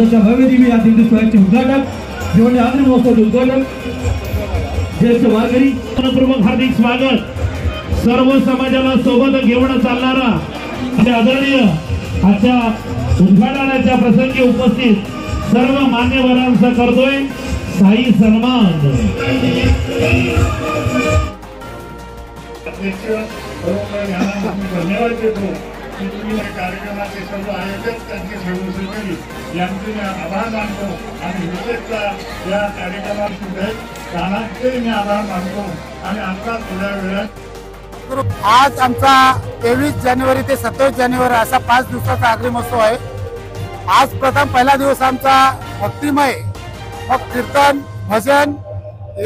आजच्या भव्य दिव्य या दिंडी सोहळ्याचे उद्घाटक भिवंडी आगरी महोत्सवाचे उद्घाटक ज्येष्ठ वारकरी प्रमुख हार्दिक स्वागत। सर्व समाजाला सोबत घेऊन चालणारा आणि आदरणीय आजच्या उद्घाटनाच्या प्रसंगी उपस्थित सर्व मान्यवरांचा करतोय साई सन्मान। धन्यवाद देतो की तुम्ही या कार्यक्रमाचे सर्व आयोजक त्यांची सेवसुकरी यांचे मी आभार मानतो आणि विशेषतः या कार्यक्रमामध्ये कानाचे मी आभार मानतो आणि आता थोड्या वेळात आज आमचा 23 जानेवारी ते 27 जानेवारी असा 5 दिवसाचा आगरी महोत्सव आहे। आज प्रथम पहिला दिवस आमचा भक्तिमय मग कीर्तन भजन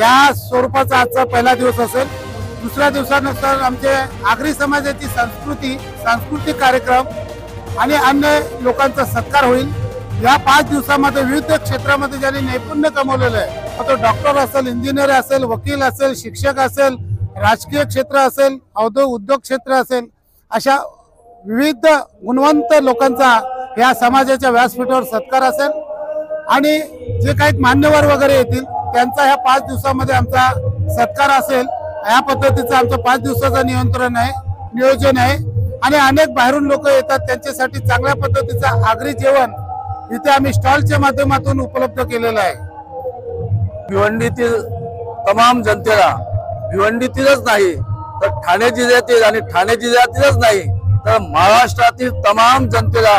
या स्वरूपाचा आजचा पहिला दिवस असेल। दुसऱ्या दिवसानंतर आमचे आगरी समाजाची सांस्कृतिक कार्यक्रम आणि अन्य लोकांचा सत्कार होईल। या 5 दिवसामध्ये विविध क्षेत्रामध्ये ज्यांनी नैपुण्य कमवलेलं आहे, तो डॉक्टर असेल, इंजिनियर असेल, वकील असेल, शिक्षक असेल, राजकीय क्षेत्र असेल, उद्योग क्षेत्र असेल, अशा विविध गुणवंत लोकांचा या समाजाच्या व्यासपीठावर सत्कार असेल आणि जे काही मान्यवर वगैरे येतील त्यांचा ह्या 5 दिवसामध्ये आमचा सत्कार असेल। या पद्धतीचं आमचं 5 दिवसाचं नियोजन आहे आणि अनेक बाहेरून लोक येतात, त्यांच्यासाठी चांगल्या पद्धतीचं आगरी जेवण इथे आम्ही स्टॉलच्या माध्यमातून उपलब्ध केलेलं आहे। भिवंडीतील तमाम जनतेला, भिवंडीतीलच नाही तर ठाणे जिल्ह्यातील आणि ठाणे जिल्ह्यातीलच नाही तर महाराष्ट्रातील तमाम जनतेला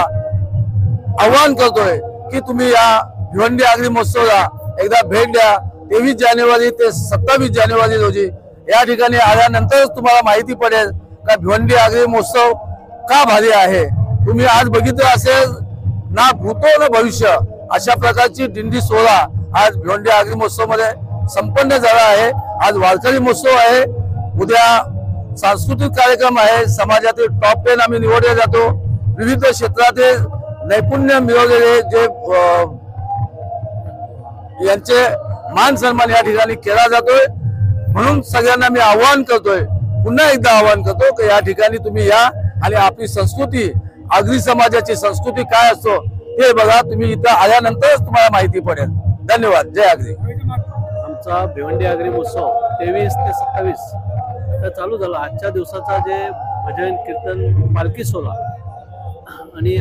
आवाहन करतोय की तुम्ही या भिवंडी आगरी महोत्सवाला एकदा भेट द्या। 23 जानेवारी ते 27 जानेवारी रोजी या ठिकाणी आल्यानंतरच तुम्हाला माहिती पडेल का भिवंडी आगरी महोत्सव का भारी आहे। तुम्ही आज बघितलं असेल ना भूतो ना भविष्य अशा प्रकारची दिंडी सोहळा आज भिवंडी आगरी महोत्सव मध्ये संपन्न झाला आहे। आज वारकरी महोत्सव आहे, उद्या सांस्कृतिक कार्यक्रम आहे, समाजातील टॉप 10 आम्ही निवडले जातो। विविध क्षेत्रातील नैपुण्य मिळवलेले जे यांचे मान सन्मान या ठिकाणी केला जातोय। म्हणून सगळ्यांना मी आवाहन करतोय, पुन्हा एकदा आवाहन करतो की या ठिकाणी तुम्ही या आणि आपली संस्कृती, आगरी समाजाची संस्कृती काय असतो ते बघा। तुम्ही इथं आल्यानंतरच तुम्हाला माहिती पडेल। धन्यवाद। जय आगरी। आमचा भिवंडी आगरी महोत्सव 23 ते 27 आता चालू झाला। आजच्या दिवसाचा जे भजन कीर्तन पालखी सोहळा आणि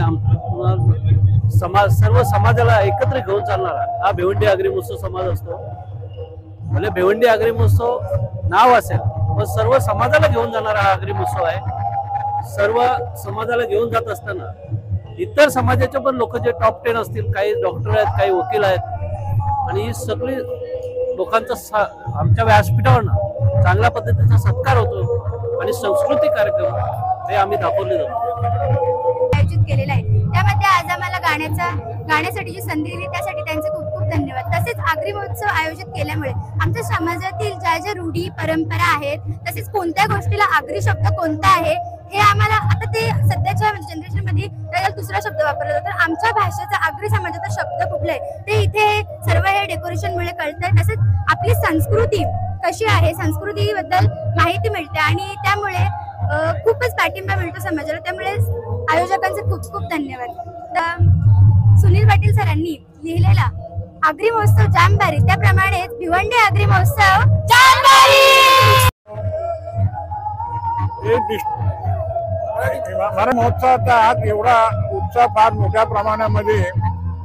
सर्व समाजाला एकत्र घेऊन चालणारा हा भिवंडी आगरी महोत्सव समाज असतो। म्हणजे भिवंडी आगरी महोत्सव नाव असेल पण सर्व समाजाला घेऊन जाणारा हा आगरी महोत्सव आहे। सर्व समाजाला घेऊन जात असताना इतर समाजाचे पण लोक जे टॉप 10 असतील, काही डॉक्टर आहेत, काही वकील आहेत आणि ही सगळी लोकांचा आमच्या व्यासपीठावर चांगल्या पद्धतीचा सत्कार होतो आणि सांस्कृतिक कार्यक्रम हे आम्ही दाखवले जातो। आयोजित केलेला आहे त्यामध्ये आज आम्हाला गाण्यासाठी जी संधी दिली त्यासाठी त्यांचे खूप खूप धन्यवाद। तसेच आगरी महोत्सव आयोजित केल्यामुळे आमच्या समाजातील ज्या रूढी परंपरा आहेत, तसेच कोणत्या गोष्टीला आगरी शब्द कोणता आहे हे आम्हाला आता ते सध्याच्या जनरेशन मध्ये दुसरा शब्द वापरला जातो। आमच्या भाषेचा आगरी समाजाचा शब्द कुठला आहे ते इथे सर्व हे डेकोरेशन मुळे कळतंय। तसेच आपली संस्कृती कशी आहे, संस्कृतीबद्दल माहिती मिळते आणि त्यामुळे खूपच पाठिंबा मिळतो समाजाला। त्यामुळे आयोजकांचे खूप खूप धन्यवाद। सुनील पाटील सरांनी लिहिलेला आगरी महोत्सव जामभारी त्याप्रमाणेच भिवंडी आगरी महोत्सव जामभारी। महोत्सवाचा आज एवढा उत्साह फार मोठ्या प्रमाणामध्ये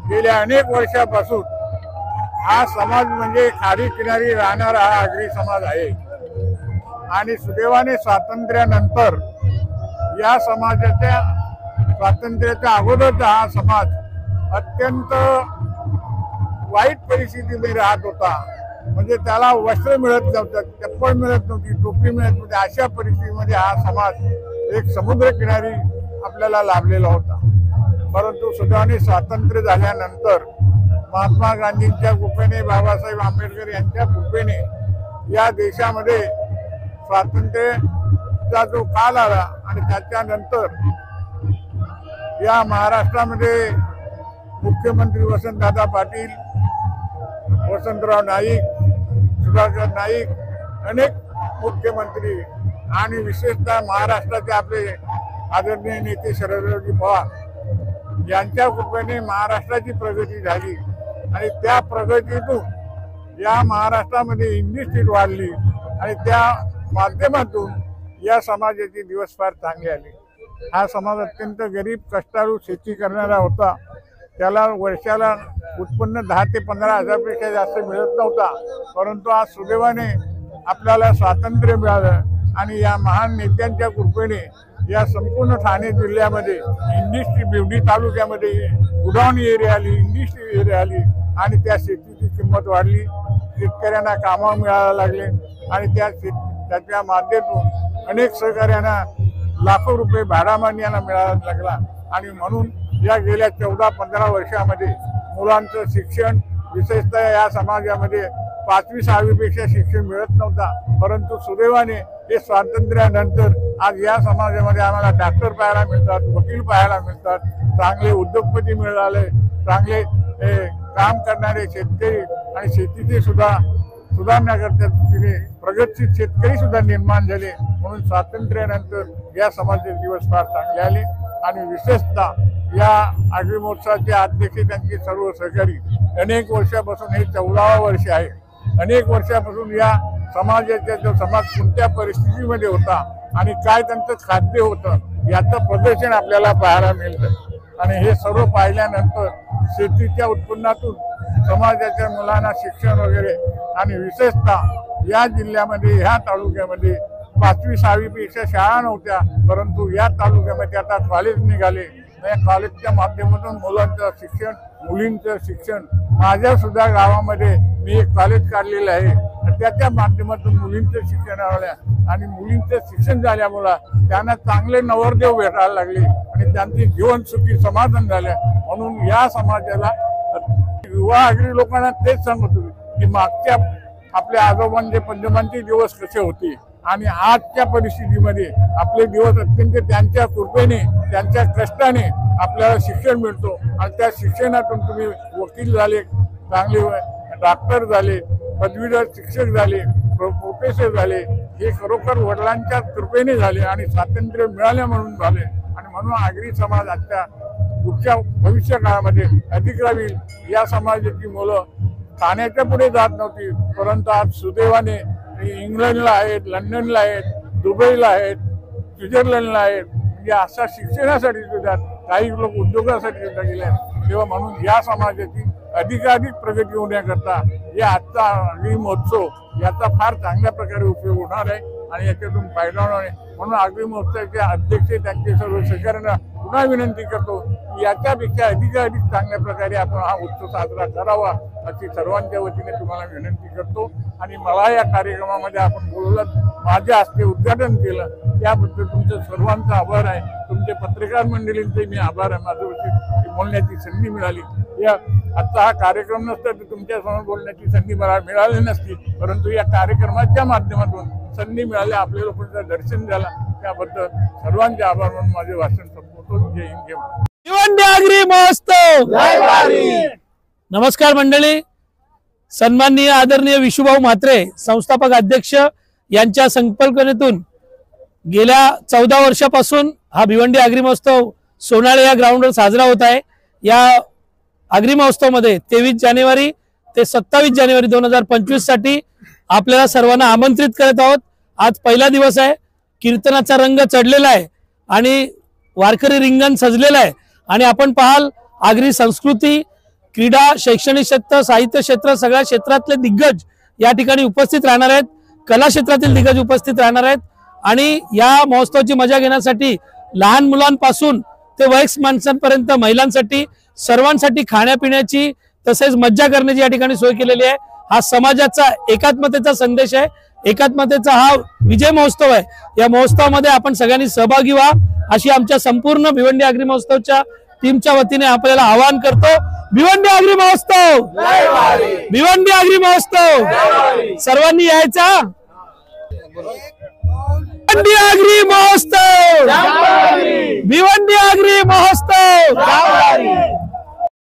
गेल्या अनेक वर्षापासून हा समाज म्हणजे खाडी किनारी राहणारा हा आगरी समाज आहे आणि सुदैवाने स्वातंत्र्यानंतर या समाजाच्या स्वातंत्र्याच्या अगोदरचा हा समाज अत्यंत वाईट परिस्थितीमध्ये राहत होता। म्हणजे त्याला वस्त्र मिळत नव्हतं, चप्पल मिळत नव्हती, टोपी मिळत नव्हती, अशा परिस्थितीमध्ये हा समाज एक समुद्र किनारी आपल्याला लाभलेला होता। परंतु सुदैवाने स्वातंत्र्य झाल्यानंतर महात्मा गांधींच्या कृपेने, बाबासाहेब आंबेडकर यांच्या कृपेने या देशामध्ये स्वातंत्र्याचा जो काल आला आणि त्याच्यानंतर या महाराष्ट्रामध्ये मुख्यमंत्री वसंतदादा पाटील, वसंतराव नाईक, सुधाकर नाईक, अनेक मुख्यमंत्री आणि विशेषतः महाराष्ट्राचे आपले आदरणीय नेते शरदरावजी पवार यांच्या कृपेने महाराष्ट्राची प्रगती झाली आणि त्या प्रगतीतून या महाराष्ट्रामध्ये इंडस्ट्री वाढली आणि त्या माध्यमातून या समाजाचे दिवस फार चांगले आले। हा समाज अत्यंत गरीब कष्टाळू शेती करणारा होता। त्याला वर्षाला उत्पन्न 10 ते 15 हजारपेक्षा जास्त मिळत नव्हता, परंतु आज सुदैवाने आपल्याला स्वातंत्र्य मिळालं आणि या महान नेत्यांच्या कृपेने या संपूर्ण ठाणे जिल्ह्यामध्ये इंडस्ट्री बिवडी तालुक्यामध्ये गुडाऊन एरिया आली, इंडस्ट्री एरिया आली आणि त्या शेतीची किंमत वाढली, शेतकऱ्यांना कामं मिळायला लागले आणि त्याच्या माध्यमातून अनेक सहकार्यांना लाखो रुपये भाडामान्यांना मिळायला लागला आणि म्हणून या गेल्या 14-15 वर्षामध्ये मुलांचं शिक्षण विशेषतः या समाजामध्ये 5वी-6वी पेक्षा शिक्षण मिळत नव्हता, परंतु सुदैवाने हे स्वातंत्र्यानंतर आज या समाजामध्ये आम्हाला डॉक्टर पाहायला मिळतात, वकील पाहायला मिळतात, चांगले उद्योगपती मिळाले, चांगले काम करणारे शेतकरी आणि शेतीचे सुधारणा करण्यासाठी प्रगतशील शेतकरी सुद्धा निर्माण झाले। म्हणून स्वातंत्र्यानंतर या समाजाचे दिवस फार चांगले आले आणि विशेषतः या आगरी महोत्सवाचे अध्यक्ष त्यांचे सर्व सहकारी अनेक वर्षापासून हे 14वे वर्ष आहे। अनेक वर्षापासून या समाजाचा जो समाज कोणत्या परिस्थितीमध्ये होता आणि काय त्यांचं खाद्य होतं याचं प्रदर्शन आपल्याला पाहायला मिळतं आणि हे सर्व पाहिल्यानंतर शेतीच्या उत्पन्नातून समाजाच्या मुलांना शिक्षण वगैरे आणि विशेषतः या जिल्ह्यामध्ये ह्या तालुक्यामध्ये 5वी-6वी पेक्षा शाळा नव्हत्या, परंतु या तालुक्यामध्ये आता कॉलेज निघाले। या कॉलेजच्या माध्यमातून मुलांचं शिक्षण, मुलींचं शिक्षण, माझ्या सुद्धा गावामध्ये मी एक कॉलेज काढलेलं आहे, त्याच्या माध्यमातून मुलींचं शिक्षण आलं आणि मुलींचं शिक्षण झाल्यामुळं त्यांना चांगले नवरदेव भेटायला लागले आणि त्यांचे जीवन सुखी समाधान झालं। म्हणून या समाजाला युवा आगरी लोकांना तेच सांगत होते की मागच्या आपल्या आजोबांचे पंजोबांचे दिवस कसे होते आणि आजच्या परिस्थितीमध्ये आपले दिवस अत्यंत त्यांच्या कृपेने त्यांच्या कष्टाने आपल्याला शिक्षण मिळतो आणि त्या शिक्षणातून तुम्ही वकील झाले, चांगले डॉक्टर झाले, पदवीधर शिक्षक झाले, प्रोफेसर झाले, हे खरोखर वडिलांच्या कृपेने झाले आणि स्वातंत्र्य मिळाले म्हणून झाले आणि म्हणून आगरी समाज आजच्या पुढच्या भविष्य काळामध्ये अधिक राहील। या समाजाची मुलं ठाण्याच्या पुढे जात नव्हती, परंतु आज सुदैवाने इंग्लंडला आहेत, लंडनला आहेत, दुबईला आहेत, स्वित्झर्लंडला आहेत, म्हणजे अशा शिक्षणासाठी सुद्धा काही लोक उद्योगासाठी सुद्धा गेले आहेत। तेव्हा म्हणून या समाजाची अधिकाधिक प्रगती होण्याकरता या आजचा आगरी महोत्सव याचा फार चांगल्या प्रकारे उपयोग होणार आहे आणि याच्यातून फायदा होणार आहे। म्हणून आगरी महोत्सवाचे अध्यक्ष त्यांचे सर्व सहकाऱ्यांना पुन्हा विनंती करतो की याच्यापेक्षा अधिकाधिक चांगल्या प्रकारे आपण हा उत्सव साजरा करावा अशी सर्वांच्या वतीने तुम्हाला विनंती करतो आणि मला या कार्यक्रमामध्ये आपण बोलवलं, माझ्या हस्ते उद्घाटन केलं, त्याबद्दल तुमचं सर्वांचा आभार आहे। तुमचे पत्रकार मंडळींचे मी आभार आहे, माझ्यावरती बोलण्याची संधी मिळाली। या आजचा हा कार्यक्रम नसता तर तुमच्यासमोर बोलण्याची संधी मला मिळाली नसती, परंतु या कार्यक्रमाच्या माध्यमातून संधी मिळाली, आपल्या लोकांचं दर्शन झालं, त्याबद्दल सर्वांचे आभार म्हणून माझे भाषण संपवतो। जय हिंद, जय महाराष्ट्र। भिवंडी आगरी महोत्सव। नमस्कार मंडळी, सन्माननीय आदरणीय विशुभाऊ म्हात्रे संस्थापक अध्यक्ष यांच्या संकल्पनेतून गेल्या 14 वर्षापासून हा भिवंडी आगरी महोत्सव सोनाळे या ग्राउंडवर साजरा होत आहे। या आगरी महोत्सव मध्ये 23 जानेवारी ते 27 जानेवारी 2025 साठी आपल्याला सर्वांना आमंत्रित करत आहोत। आज पहिला दिवस आहे, कीर्तनाचा रंग चढलेला आहे आणि वारकरी रिंगण सजलेलं आहे आणि आपण पाहाल आगरी संस्कृती, क्रीडा, शैक्षणिक क्षेत्र, साहित्य क्षेत्र, सगळ्या क्षेत्रातले दिग्गज या ठिकाणी उपस्थित राहणार आहेत, कला क्षेत्रातील दिग्गज उपस्थित राहणार आहेत आणि या महोत्सवाची मजा घेण्यासाठी लहान मुलांपासून ते वयस्क माणसांपर्यंत महिलांसाठी सर्वांसाठी खाण्यापिण्याची तसेच मज्जा करण्याची या ठिकाणी सोय केलेली आहे। हा समाजाचा एकात्मतेचा संदेश आहे, एकात्मतेचा हा विजय महोत्सव आहे। या महोत्सवामध्ये आपण सगळ्यांनी सहभागी व्हा अशी आमच्या संपूर्ण भिवंडी आगरी महोत्सवच्या टीमच्या वतीने आपल्याला आवाहन करतो। भिवंडी आगरी महोत्सव, भिवंडी आगरी महोत्सव, सर्वांनी यायचा। भिवंडी आगरी महोत्सव, भिवंडी आगरी महोत्सव।